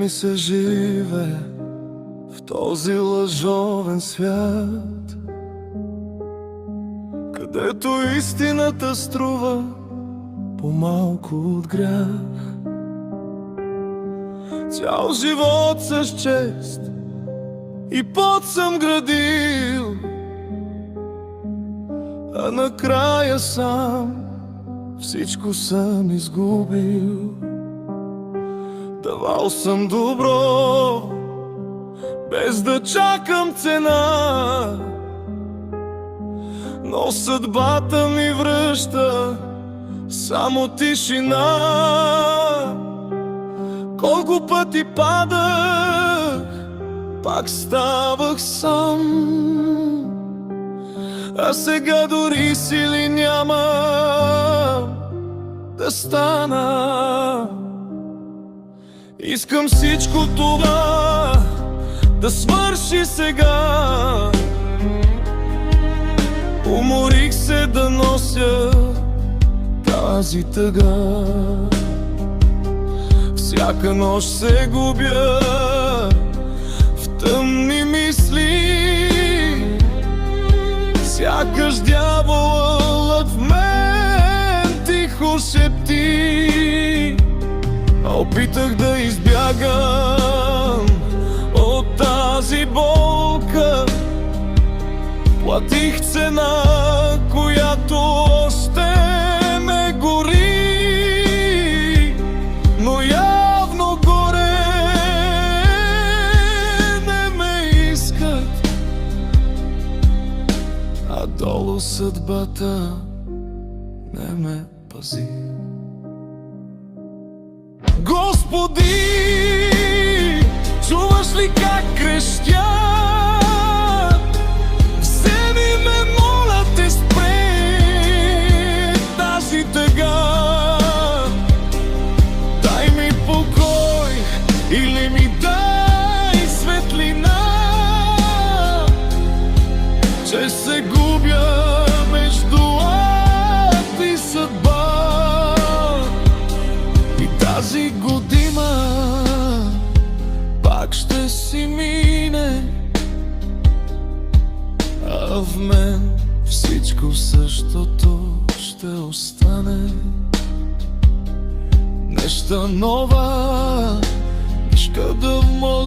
ми се живее в този лъжовен свят, където истината струва по-малко от грях. Цял живот с чест и пот съм градил, а накрая сам всичко съм изгубил. Давал съм добро, без да чакам цена, но съдбата ми връща само тишина. Колко пъти падах, пак ставах сам, а сега дори сили няма да стана. Искам всичко това да свърши сега. Уморих се да нося тази тъга. Всяка нощ се губя в тъмни мисли, сякаш дяволът в мен тихо шепти. Опитах да избягам от тази болка, платих цена, която още ме гори, но явно горе не ме искат, а долу съдбата не ме пази. Господи, чуваш ли как крещя? Вземи ме, моля те, спре тази тъга. Дай ми покой или ми дай светлина, че се губя между ад и съдба. Тази година пак ще си мине, а в мен всичко същото ще остане. Неща нова, мишка да